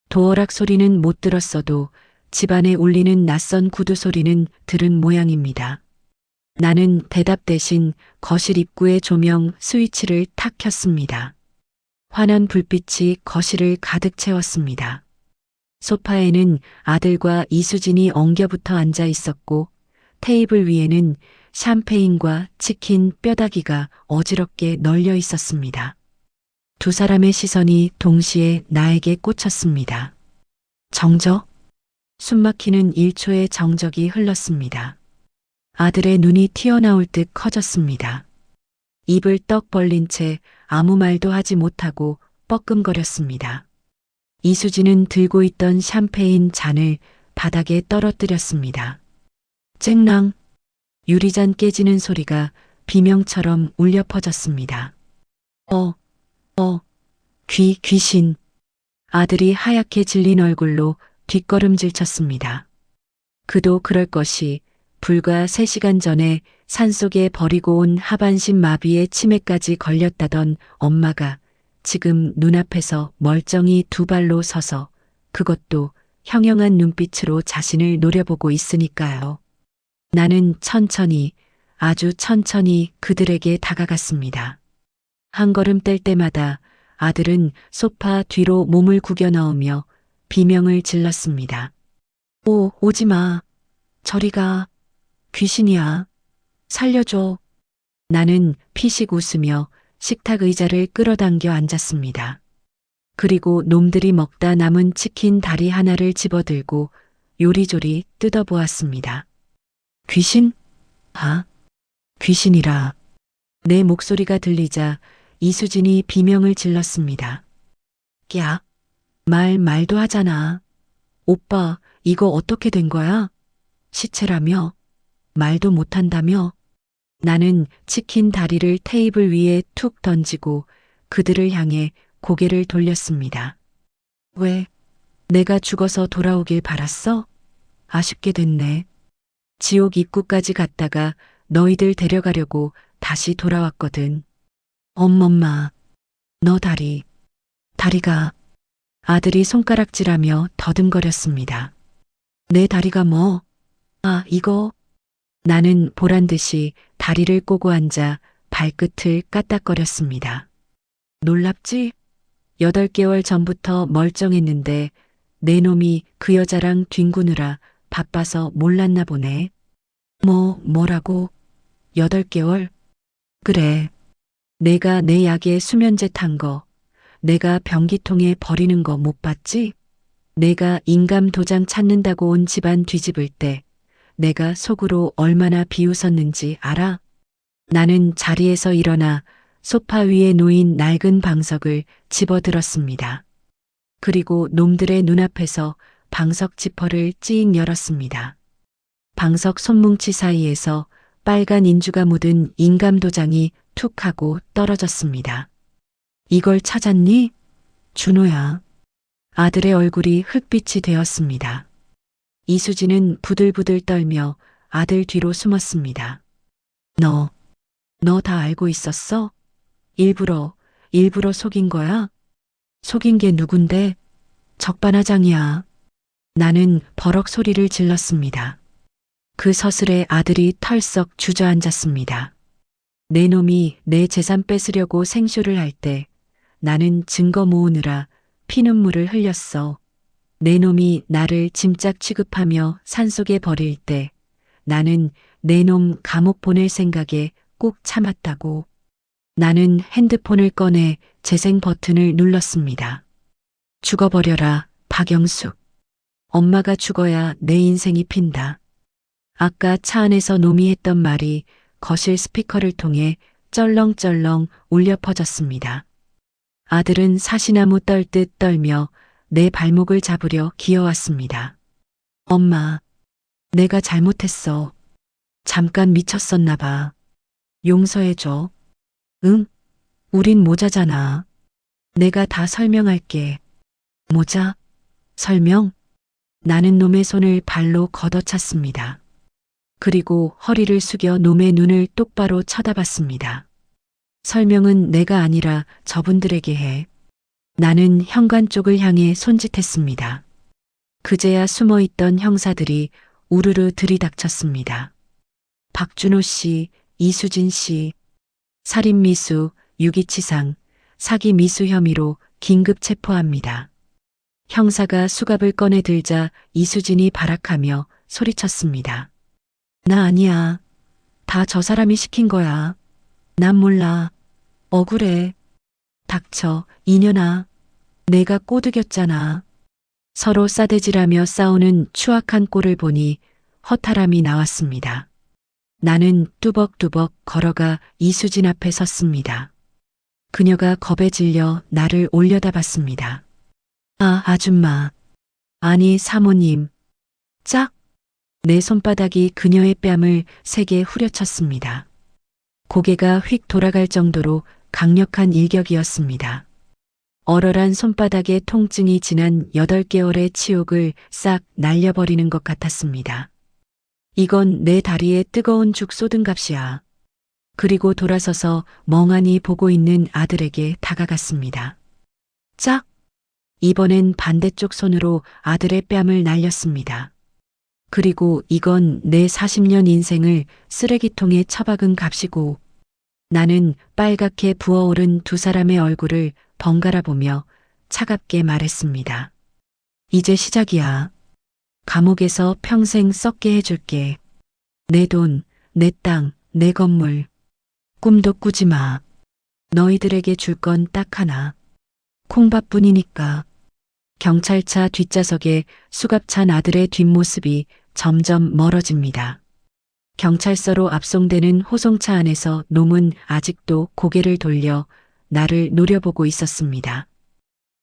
Speaker 1: 도어락 소리는 못 들었어도 집안에 울리는 낯선 구두 소리는 들은 모양입니다. 나는 대답 대신 거실 입구의 조명 스위치를 탁 켰습니다. 환한 불빛이 거실을 가득 채웠습니다. 소파에는 아들과 이수진이 엉겨붙어 앉아 있었고 테이블 위에는 샴페인과 치킨 뼈다귀가 어지럽게 널려 있었습니다. 두 사람의 시선이 동시에 나에게 꽂혔습니다. 정적? 숨막히는 1초의 정적이 흘렀습니다. 아들의 눈이 튀어나올 듯 커졌습니다. 입을 떡 벌린 채 아무 말도 하지 못하고 뻐끔거렸습니다. 이수진은 들고 있던 샴페인 잔을 바닥에 떨어뜨렸습니다. 쨍랑. 유리잔 깨지는 소리가 비명처럼 울려 퍼졌습니다. 귀신. 아들이 하얗게 질린 얼굴로 뒷걸음질 쳤습니다. 그도 그럴 것이 불과 3시간 전에 산속에 버리고 온 하반신 마비에 치매까지 걸렸다던 엄마가 지금 눈앞에서 멀쩡히 2발로 서서 그것도 형형한 눈빛으로 자신을 노려보고 있으니까요. 나는 천천히, 아주 천천히 그들에게 다가갔습니다. 한 걸음 뗄 때마다 아들은 소파 뒤로 몸을 구겨 넣으며 비명을 질렀습니다. 오지 마. 저리 가. 귀신이야. 살려줘. 나는 피식 웃으며 식탁 의자를 끌어당겨 앉았습니다. 그리고 놈들이 먹다 남은 치킨 다리 하나를 집어들고 요리조리 뜯어보았습니다. 귀신? 귀신이라. 내 목소리가 들리자 이수진이 비명을 질렀습니다. 야, 말도 하잖아. 오빠, 이거 어떻게 된 거야? 시체라며? 말도 못한다며? 나는 치킨 다리를 테이블 위에 툭 던지고 그들을 향해 고개를 돌렸습니다. 왜? 내가 죽어서 돌아오길 바랐어? 아쉽게 됐네. 지옥 입구까지 갔다가 너희들 데려가려고 다시 돌아왔거든. 엄마, 너 다리가. 아들이 손가락질하며 더듬거렸습니다. 내 다리가 뭐? 이거. 나는 보란듯이 다리를 꼬고 앉아 발끝을 까딱거렸습니다. 놀랍지? 8개월 전부터 멀쩡했는데 내 놈이 그 여자랑 뒹구느라 바빠서 몰랐나 보네. 뭐라고? 8개월? 그래. 내가 내 약에 수면제 탄 거, 내가 변기통에 버리는 거 못 봤지? 내가 인감 도장 찾는다고 온 집안 뒤집을 때 내가 속으로 얼마나 비웃었는지 알아? 나는 자리에서 일어나 소파 위에 놓인 낡은 방석을 집어들었습니다. 그리고 놈들의 눈앞에서 방석 지퍼를 찌익 열었습니다. 방석 손뭉치 사이에서 빨간 인주가 묻은 인감 도장이 툭 하고 떨어졌습니다. 이걸 찾았니? 준호야. 아들의 얼굴이 흙빛이 되었습니다. 이수진은 부들부들 떨며 아들 뒤로 숨었습니다. 너 다 알고 있었어? 일부러 속인 거야? 속인 게 누군데? 적반하장이야. 나는 버럭 소리를 질렀습니다. 그 서슬에 아들이 털썩 주저앉았습니다. 내 놈이 내 재산 뺏으려고 생쇼를 할 때 나는 증거 모으느라 피눈물을 흘렸어. 내 놈이 나를 짐짝 취급하며 산속에 버릴 때 나는 내 놈 감옥 보낼 생각에 꾹 참았다고. 나는 핸드폰을 꺼내 재생 버튼을 눌렀습니다. 죽어버려라, 박영숙. 엄마가 죽어야 내 인생이 핀다. 아까 차 안에서 놈이 했던 말이 거실 스피커를 통해 쩔렁쩔렁 울려 퍼졌습니다. 아들은 사시나무 떨듯 떨며 내 발목을 잡으려 기어왔습니다. 엄마, 내가 잘못했어. 잠깐 미쳤었나 봐. 용서해줘. 응? 우린 모자잖아. 내가 다 설명할게. 모자? 설명? 나는 놈의 손을 발로 걷어찼습니다. 그리고 허리를 숙여 놈의 눈을 똑바로 쳐다봤습니다. 설명은 내가 아니라 저분들에게 해. 나는 현관 쪽을 향해 손짓했습니다. 그제야 숨어있던 형사들이 우르르 들이닥쳤습니다. 박준호 씨, 이수진 씨, 살인미수, 유기치상, 사기미수 혐의로 긴급 체포합니다. 형사가 수갑을 꺼내 들자 이수진이 발악하며 소리쳤습니다. 나 아니야. 다 저 사람이 시킨 거야. 난 몰라. 억울해. 닥쳐, 이년아. 내가 꼬드겼잖아. 서로 싸대질하며 싸우는 추악한 꼴을 보니 허탈함이 나왔습니다. 나는 뚜벅뚜벅 걸어가 이수진 앞에 섰습니다. 그녀가 겁에 질려 나를 올려다봤습니다. 아, 아줌마. 아니, 사모님. 짝! 내 손바닥이 그녀의 뺨을 세게 후려쳤습니다. 고개가 휙 돌아갈 정도로 강력한 일격이었습니다. 얼얼한 손바닥의 통증이 지난 8개월의 치욕을 싹 날려버리는 것 같았습니다. 이건 내 다리에 뜨거운 죽 쏟은 값이야. 그리고 돌아서서 멍하니 보고 있는 아들에게 다가갔습니다. 짝! 이번엔 반대쪽 손으로 아들의 뺨을 날렸습니다. 그리고 이건 내 40년 인생을 쓰레기통에 처박은 값이고. 나는 빨갛게 부어오른 두 사람의 얼굴을 번갈아 보며 차갑게 말했습니다. 이제 시작이야. 감옥에서 평생 썩게 해줄게. 내 돈, 내 땅, 내 건물. 꿈도 꾸지 마. 너희들에게 줄 건 딱 하나. 콩밥뿐이니까. 경찰차 뒷좌석에 수갑찬 아들의 뒷모습이 점점 멀어집니다. 경찰서로 압송되는 호송차 안에서 놈은 아직도 고개를 돌려 나를 노려보고 있었습니다.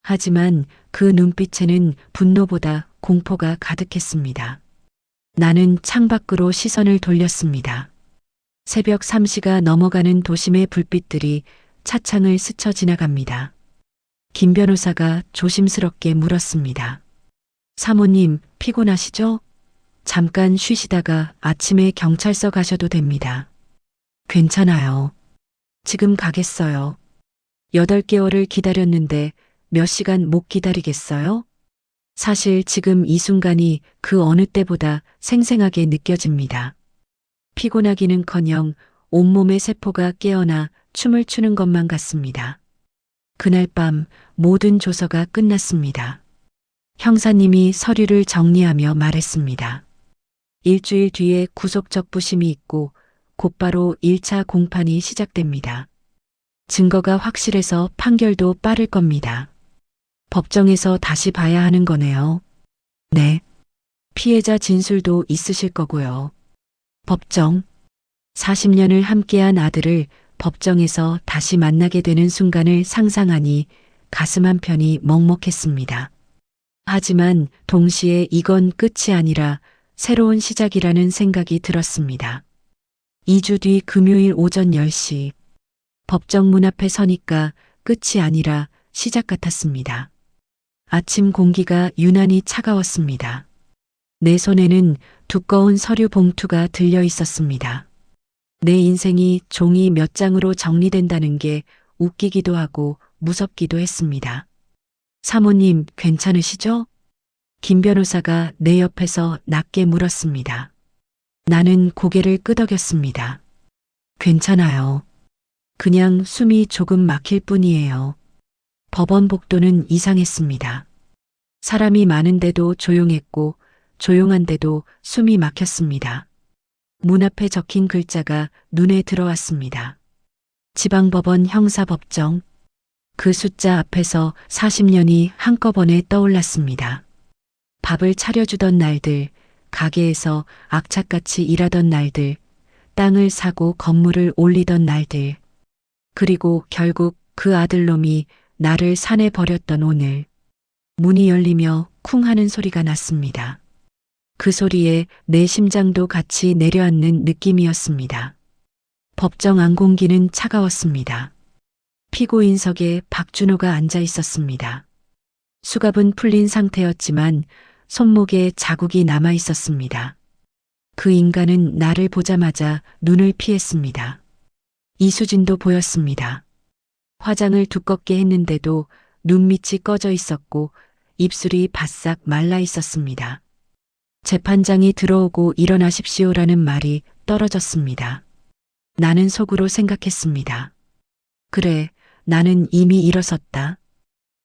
Speaker 1: 하지만 그 눈빛에는 분노보다 공포가 가득했습니다. 나는 창밖으로 시선을 돌렸습니다. 새벽 3시가 넘어가는 도심의 불빛들이 차창을 스쳐 지나갑니다. 김 변호사가 조심스럽게 물었습니다. 사모님, 피곤하시죠? 잠깐 쉬시다가 아침에 경찰서 가셔도 됩니다. 괜찮아요. 지금 가겠어요. 8개월을 기다렸는데 몇 시간 못 기다리겠어요? 사실 지금 이 순간이 그 어느 때보다 생생하게 느껴집니다. 피곤하기는커녕 온몸의 세포가 깨어나 춤을 추는 것만 같습니다. 그날 밤 모든 조서가 끝났습니다. 형사님이 서류를 정리하며 말했습니다. 일주일 뒤에 구속 적부심이 있고 곧바로 1차 공판이 시작됩니다. 증거가 확실해서 판결도 빠를 겁니다. 법정에서 다시 봐야 하는 거네요. 네. 피해자 진술도 있으실 거고요. 법정. 40년을 함께한 아들을 법정에서 다시 만나게 되는 순간을 상상하니 가슴 한편이 먹먹했습니다. 하지만 동시에 이건 끝이 아니라 새로운 시작이라는 생각이 들었습니다. 2주 뒤 금요일 오전 10시 법정 문 앞에 서니까 끝이 아니라 시작 같았습니다. 아침 공기가 유난히 차가웠습니다. 내 손에는 두꺼운 서류 봉투가 들려 있었습니다. 내 인생이 종이 몇 장으로 정리된다는 게 웃기기도 하고 무섭기도 했습니다. 사모님, 괜찮으시죠? 김 변호사가 내 옆에서 낮게 물었습니다. 나는 고개를 끄덕였습니다. 괜찮아요. 그냥 숨이 조금 막힐 뿐이에요. 법원 복도는 이상했습니다. 사람이 많은데도 조용했고 조용한데도 숨이 막혔습니다. 문 앞에 적힌 글자가 눈에 들어왔습니다. 지방법원 형사법정. 그 숫자 앞에서 40년이 한꺼번에 떠올랐습니다. 밥을 차려주던 날들, 가게에서 악착같이 일하던 날들, 땅을 사고 건물을 올리던 날들, 그리고 결국 그 아들놈이 나를 산에 버렸던 오늘. 문이 열리며 쿵 하는 소리가 났습니다. 그 소리에 내 심장도 같이 내려앉는 느낌이었습니다. 법정 안공기는 차가웠습니다. 피고인석에 박준호가 앉아 있었습니다. 수갑은 풀린 상태였지만 손목에 자국이 남아 있었습니다. 그 인간은 나를 보자마자 눈을 피했습니다. 이수진도 보였습니다. 화장을 두껍게 했는데도 눈밑이 꺼져 있었고 입술이 바싹 말라 있었습니다. 재판장이 들어오고 일어나십시오라는 말이 떨어졌습니다. 나는 속으로 생각했습니다. 그래, 나는 이미 일어섰다.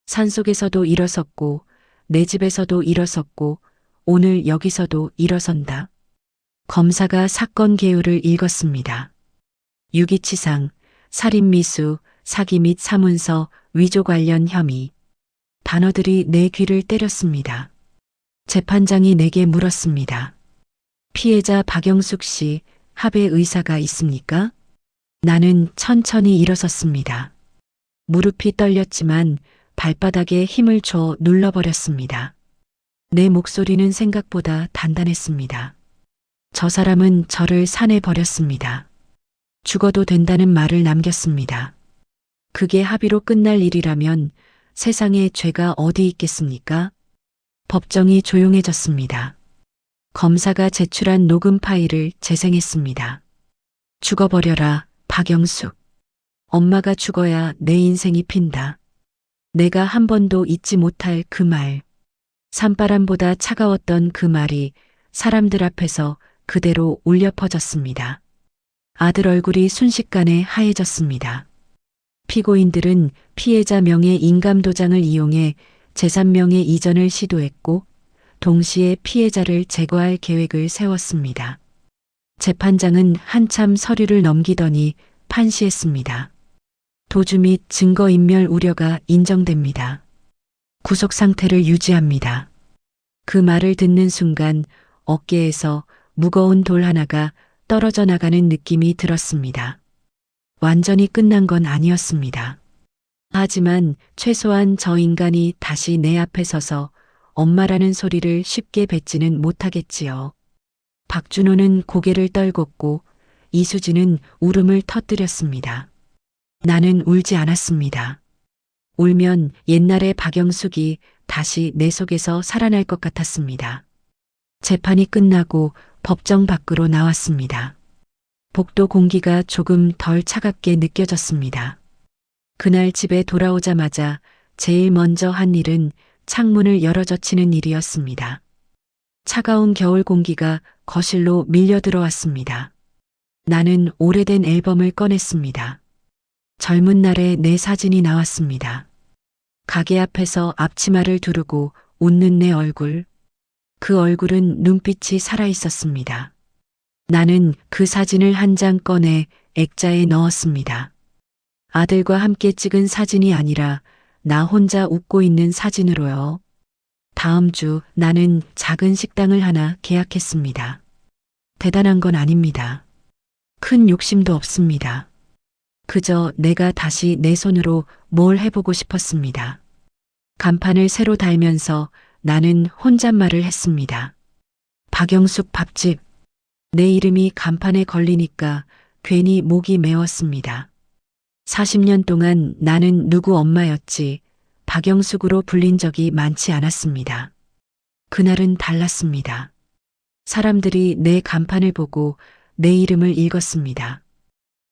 Speaker 1: 산속에서도 일어섰고 내 집에서도 일어섰고 오늘 여기서도 일어선다. 검사가 사건 개요를 읽었습니다. 유기치상, 살인미수, 사기 및 사문서, 위조 관련 혐의. 단어들이 내 귀를 때렸습니다. 재판장이 내게 물었습니다. 피해자 박영숙 씨, 합의 의사가 있습니까? 나는 천천히 일어섰습니다. 무릎이 떨렸지만 발바닥에 힘을 줘 눌러버렸습니다. 내 목소리는 생각보다 단단했습니다. 저 사람은 저를 산에 버렸습니다. 죽어도 된다는 말을 남겼습니다. 그게 합의로 끝날 일이라면 세상에 죄가 어디 있겠습니까? 법정이 조용해졌습니다. 검사가 제출한 녹음 파일을 재생했습니다. 죽어버려라, 박영숙. 엄마가 죽어야 내 인생이 핀다. 내가 한 번도 잊지 못할 그 말. 산바람보다 차가웠던 그 말이 사람들 앞에서 그대로 울려 퍼졌습니다. 아들 얼굴이 순식간에 하얘졌습니다. 피고인들은 피해자 명의 인감도장을 이용해 재산명의 이전을 시도했고 동시에 피해자를 제거할 계획을 세웠습니다. 재판장은 한참 서류를 넘기더니 판시했습니다. 도주 및 증거인멸 우려가 인정됩니다. 구속 상태를 유지합니다. 그 말을 듣는 순간 어깨에서 무거운 돌 하나가 떨어져 나가는 느낌이 들었습니다. 완전히 끝난 건 아니었습니다. 하지만 최소한 저 인간이 다시 내 앞에 서서 엄마라는 소리를 쉽게 뱉지는 못하겠지요. 박준호는 고개를 떨궜고 이수진은 울음을 터뜨렸습니다. 나는 울지 않았습니다. 울면 옛날의 박영숙이 다시 내 속에서 살아날 것 같았습니다. 재판이 끝나고 법정 밖으로 나왔습니다. 복도 공기가 조금 덜 차갑게 느껴졌습니다. 그날 집에 돌아오자마자 제일 먼저 한 일은 창문을 열어 젖히는 일이었습니다. 차가운 겨울 공기가 거실로 밀려 들어왔습니다. 나는 오래된 앨범을 꺼냈습니다. 젊은 날의 내 사진이 나왔습니다. 가게 앞에서 앞치마를 두르고 웃는 내 얼굴. 그 얼굴은 눈빛이 살아 있었습니다. 나는 그 사진을 한 장 꺼내 액자에 넣었습니다. 아들과 함께 찍은 사진이 아니라 나 혼자 웃고 있는 사진으로요. 다음 주 나는 작은 식당을 하나 계약했습니다. 대단한 건 아닙니다. 큰 욕심도 없습니다. 그저 내가 다시 내 손으로 뭘 해보고 싶었습니다. 간판을 새로 달면서 나는 혼잣말을 했습니다. 박영숙 밥집. 내 이름이 간판에 걸리니까 괜히 목이 메웠습니다. 40년 동안 나는 누구 엄마였지 박영숙으로 불린 적이 많지 않았습니다. 그날은 달랐습니다. 사람들이 내 간판을 보고 내 이름을 읽었습니다.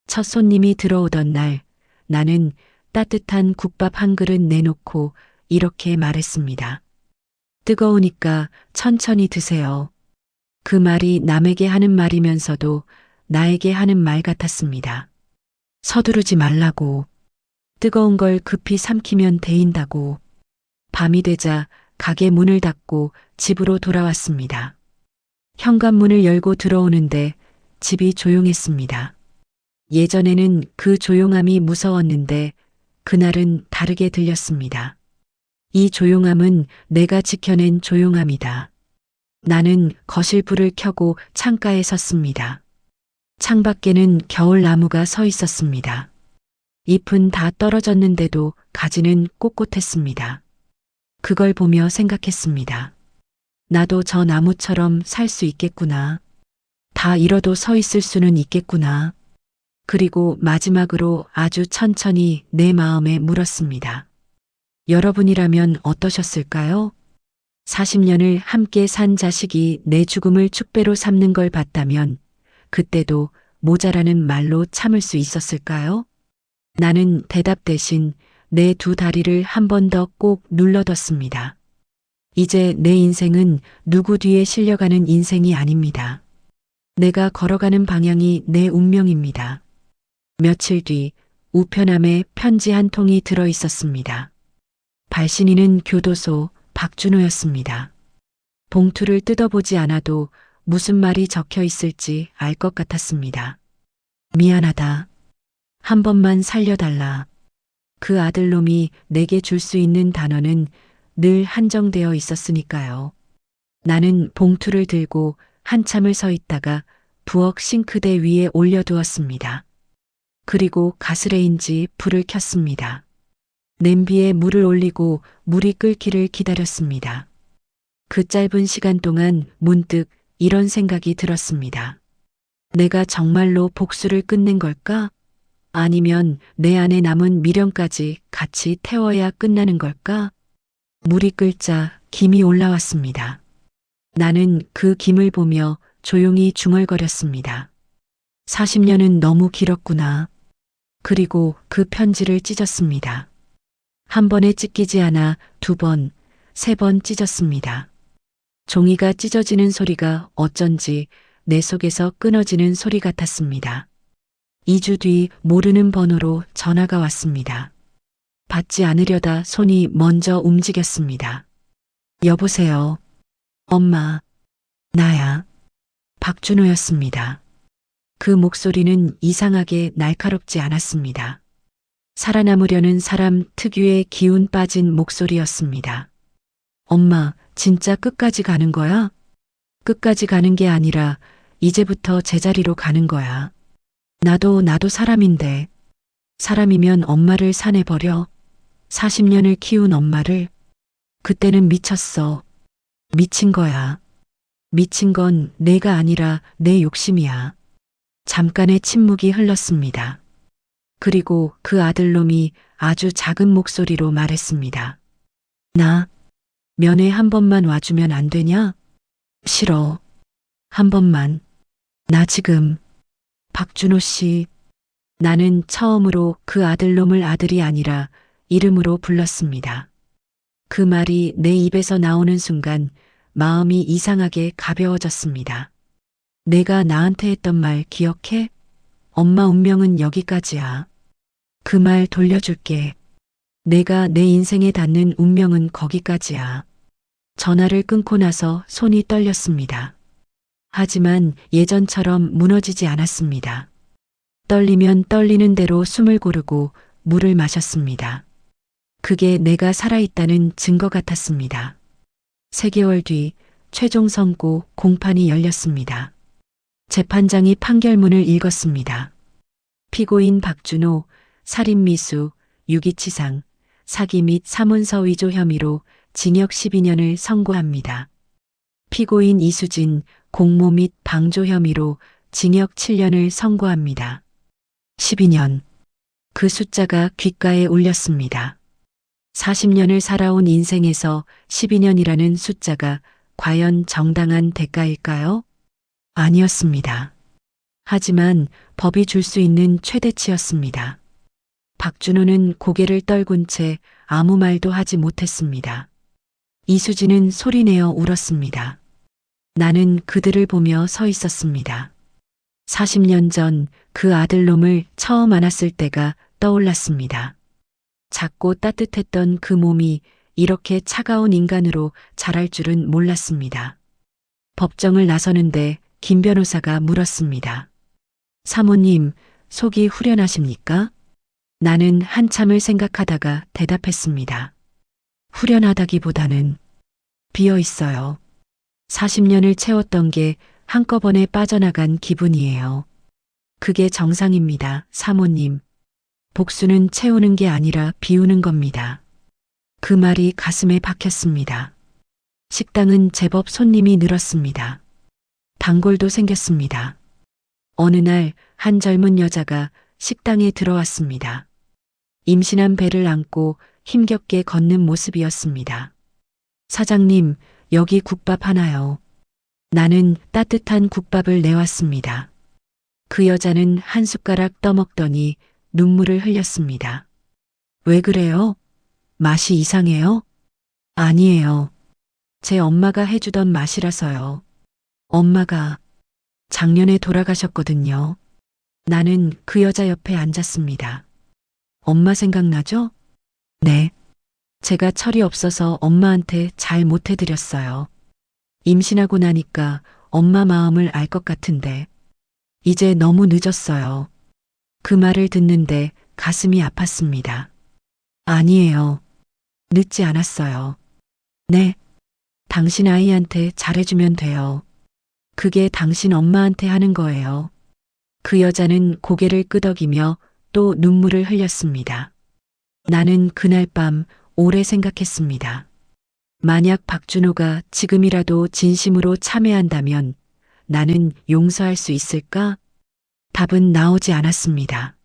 Speaker 1: 첫 손님이 들어오던 날 나는 따뜻한 국밥 한 그릇 내놓고 이렇게 말했습니다. 뜨거우니까 천천히 드세요. 그 말이 남에게 하는 말이면서도 나에게 하는 말 같았습니다. 서두르지 말라고. 뜨거운 걸 급히 삼키면 데인다고. 밤이 되자 가게 문을 닫고 집으로 돌아왔습니다. 현관문을 열고 들어오는데 집이 조용했습니다. 예전에는 그 조용함이 무서웠는데 그날은 다르게 들렸습니다. 이 조용함은 내가 지켜낸 조용함이다. 나는 거실 불을 켜고 창가에 섰습니다. 창밖에는 겨울 나무가 서 있었습니다. 잎은 다 떨어졌는데도 가지는 꼿꼿했습니다. 그걸 보며 생각했습니다. 나도 저 나무처럼 살 수 있겠구나. 다 잃어도 서 있을 수는 있겠구나. 그리고 마지막으로 아주 천천히 내 마음에 물었습니다. 여러분이라면 어떠셨을까요? 40년을 함께 산 자식이 내 죽음을 축배로 삼는 걸 봤다면 그때도 모자라는 말로 참을 수 있었을까요? 나는 대답 대신 내 두 다리를 한 번 더 꼭 눌러뒀습니다. 이제 내 인생은 누구 뒤에 실려가는 인생이 아닙니다. 내가 걸어가는 방향이 내 운명입니다. 며칠 뒤 우편함에 편지 한 통이 들어 있었습니다. 발신인은 교도소 박준호였습니다. 봉투를 뜯어보지 않아도 무슨 말이 적혀 있을지 알 것 같았습니다. 미안하다. 한 번만 살려달라. 그 아들놈이 내게 줄 수 있는 단어는 늘 한정되어 있었으니까요. 나는 봉투를 들고 한참을 서 있다가 부엌 싱크대 위에 올려두었습니다. 그리고 가스레인지 불을 켰습니다. 냄비에 물을 올리고 물이 끓기를 기다렸습니다. 그 짧은 시간 동안 문득 이런 생각이 들었습니다. 내가 정말로 복수를 끝낸 걸까? 아니면 내 안에 남은 미련까지 같이 태워야 끝나는 걸까? 물이 끓자 김이 올라왔습니다. 나는 그 김을 보며 조용히 중얼거렸습니다. 40년은 너무 길었구나. 그리고 그 편지를 찢었습니다. 한 번에 찢기지 않아 두 번, 세 번 찢었습니다. 종이가 찢어지는 소리가 어쩐지 내 속에서 끊어지는 소리 같았습니다. 2주 뒤 모르는 번호로 전화가 왔습니다. 받지 않으려다 손이 먼저 움직였습니다. 여보세요. 엄마. 나야. 박준호였습니다. 그 목소리는 이상하게 날카롭지 않았습니다. 살아남으려는 사람 특유의 기운 빠진 목소리였습니다. 엄마, 진짜 끝까지 가는 거야? 끝까지 가는 게 아니라 이제부터 제자리로 가는 거야. 나도 사람인데. 사람이면 엄마를 산에버려. 40년을 키운 엄마를. 그때는 미쳤어. 미친 거야. 미친 건 내가 아니라 내 욕심이야. 잠깐의 침묵이 흘렀습니다. 그리고 그 아들놈이 아주 작은 목소리로 말했습니다. 나 면회 한 번만 와주면 안 되냐? 싫어. 한 번만. 나 지금. 박준호 씨. 나는 처음으로 그 아들놈을 아들이 아니라 이름으로 불렀습니다. 그 말이 내 입에서 나오는 순간 마음이 이상하게 가벼워졌습니다. 내가 나한테 했던 말 기억해? 엄마 운명은 여기까지야. 그 말 돌려줄게. 내가 내 인생에 닿는 운명은 거기까지야. 전화를 끊고 나서 손이 떨렸습니다. 하지만 예전처럼 무너지지 않았습니다. 떨리면 떨리는 대로 숨을 고르고 물을 마셨습니다. 그게 내가 살아있다는 증거 같았습니다. 3개월 뒤 최종 선고 공판이 열렸습니다. 재판장이 판결문을 읽었습니다. 피고인 박준호, 살인미수, 유기치상, 사기 및 사문서 위조 혐의로 징역 12년을 선고합니다. 피고인 이수진, 공모 및 방조 혐의로 징역 7년을 선고합니다. 12년. 그 숫자가 귓가에 울렸습니다. 40년을 살아온 인생에서 12년이라는 숫자가 과연 정당한 대가일까요? 아니었습니다. 하지만 법이 줄 수 있는 최대치였습니다. 박준호는 고개를 떨군 채 아무 말도 하지 못했습니다. 이수진은 소리내어 울었습니다. 나는 그들을 보며 서 있었습니다. 40년 전 그 아들놈을 처음 안았을 때가 떠올랐습니다. 작고 따뜻했던 그 몸이 이렇게 차가운 인간으로 자랄 줄은 몰랐습니다. 법정을 나서는데 김 변호사가 물었습니다. 사모님, 속이 후련하십니까? 나는 한참을 생각하다가 대답했습니다. 후련하다기보다는 비어 있어요. 40년을 채웠던 게 한꺼번에 빠져나간 기분이에요. 그게 정상입니다, 사모님. 복수는 채우는 게 아니라 비우는 겁니다. 그 말이 가슴에 박혔습니다. 식당은 제법 손님이 늘었습니다. 단골도 생겼습니다. 어느 날 한 젊은 여자가 식당에 들어왔습니다. 임신한 배를 안고 힘겹게 걷는 모습이었습니다. 사장님, 여기 국밥 하나요. 나는 따뜻한 국밥을 내왔습니다. 그 여자는 한 숟가락 떠먹더니 눈물을 흘렸습니다. 왜 그래요? 맛이 이상해요? 아니에요. 제 엄마가 해주던 맛이라서요. 엄마가 작년에 돌아가셨거든요. 나는 그 여자 옆에 앉았습니다. 엄마 생각나죠? 네. 제가 철이 없어서 엄마한테 잘 못해드렸어요. 임신하고 나니까 엄마 마음을 알 것 같은데 이제 너무 늦었어요. 그 말을 듣는데 가슴이 아팠습니다. 아니에요. 늦지 않았어요. 네. 당신 아이한테 잘해주면 돼요. 그게 당신 엄마한테 하는 거예요. 그 여자는 고개를 끄덕이며 또 눈물을 흘렸습니다. 나는 그날 밤 오래 생각했습니다. 만약 박준호가 지금이라도 진심으로 참회한다면 나는 용서할 수 있을까? 답은 나오지 않았습니다.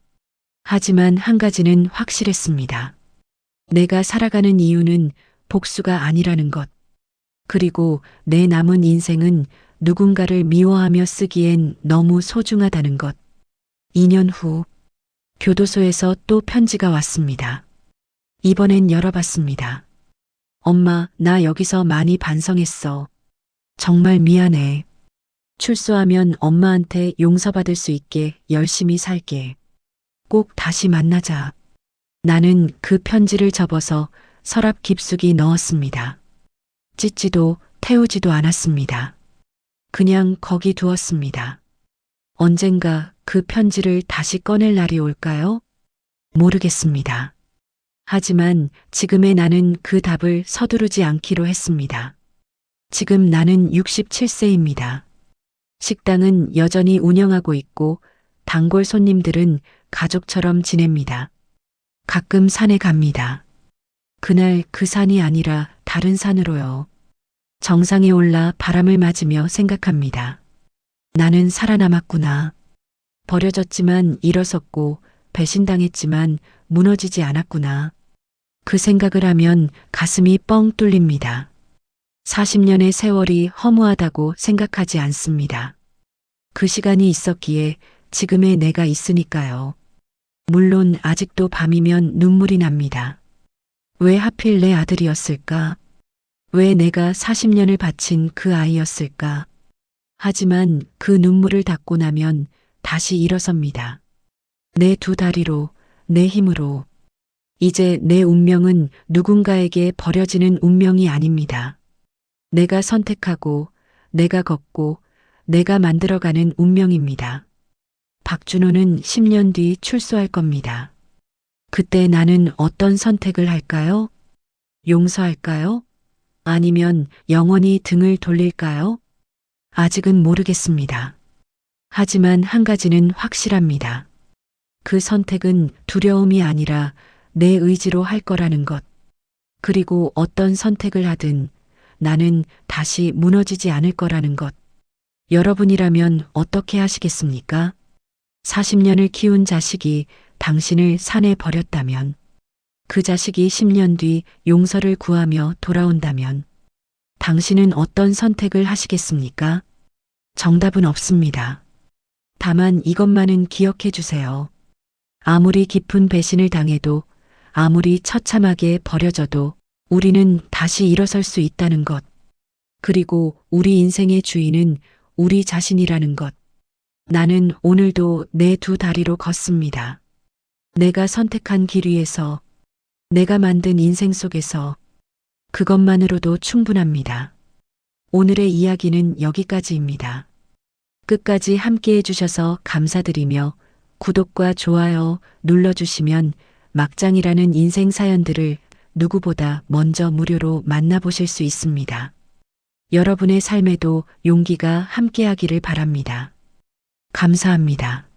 Speaker 1: 하지만 한 가지는 확실했습니다. 내가 살아가는 이유는 복수가 아니라는 것. 그리고 내 남은 인생은 누군가를 미워하며 쓰기엔 너무 소중하다는 것. 2년 후 교도소에서 또 편지가 왔습니다. 이번엔 열어봤습니다. 엄마, 나 여기서 많이 반성했어. 정말 미안해. 출소하면 엄마한테 용서받을 수 있게 열심히 살게. 꼭 다시 만나자. 나는 그 편지를 접어서 서랍 깊숙이 넣었습니다. 찢지도 태우지도 않았습니다. 그냥 거기 두었습니다. 언젠가 그 편지를 다시 꺼낼 날이 올까요? 모르겠습니다. 하지만 지금의 나는 그 답을 서두르지 않기로 했습니다. 지금 나는 67세입니다. 식당은 여전히 운영하고 있고 단골 손님들은 가족처럼 지냅니다. 가끔 산에 갑니다. 그날 그 산이 아니라 다른 산으로요. 정상에 올라 바람을 맞으며 생각합니다. 나는 살아남았구나. 버려졌지만 일어섰고 배신당했지만 무너지지 않았구나. 그 생각을 하면 가슴이 뻥 뚫립니다. 40년의 세월이 허무하다고 생각하지 않습니다. 그 시간이 있었기에 지금의 내가 있으니까요. 물론 아직도 밤이면 눈물이 납니다. 왜 하필 내 아들이었을까? 왜 내가 40년을 바친 그 아이였을까? 하지만 그 눈물을 닦고 나면 다시 일어섭니다. 내 두 다리로, 내 힘으로. 이제 내 운명은 누군가에게 버려지는 운명이 아닙니다. 내가 선택하고, 내가 걷고, 내가 만들어가는 운명입니다. 박준호는 10년 뒤 출소할 겁니다. 그때 나는 어떤 선택을 할까요? 용서할까요? 아니면 영원히 등을 돌릴까요? 아직은 모르겠습니다. 하지만 한 가지는 확실합니다. 그 선택은 두려움이 아니라 내 의지로 할 거라는 것. 그리고 어떤 선택을 하든 나는 다시 무너지지 않을 거라는 것. 여러분이라면 어떻게 하시겠습니까? 40년을 키운 자식이 당신을 산에 버렸다면, 그 자식이 10년 뒤 용서를 구하며 돌아온다면, 당신은 어떤 선택을 하시겠습니까? 정답은 없습니다. 다만 이것만은 기억해 주세요. 아무리 깊은 배신을 당해도, 아무리 처참하게 버려져도 우리는 다시 일어설 수 있다는 것. 그리고 우리 인생의 주인은 우리 자신이라는 것. 나는 오늘도 내 두 다리로 걷습니다. 내가 선택한 길 위에서, 내가 만든 인생 속에서 그것만으로도 충분합니다. 오늘의 이야기는 여기까지입니다. 끝까지 함께 해주셔서 감사드리며 구독과 좋아요 눌러주시면 막장이라는 인생 사연들을 누구보다 먼저 무료로 만나보실 수 있습니다. 여러분의 삶에도 용기가 함께하기를 바랍니다. 감사합니다.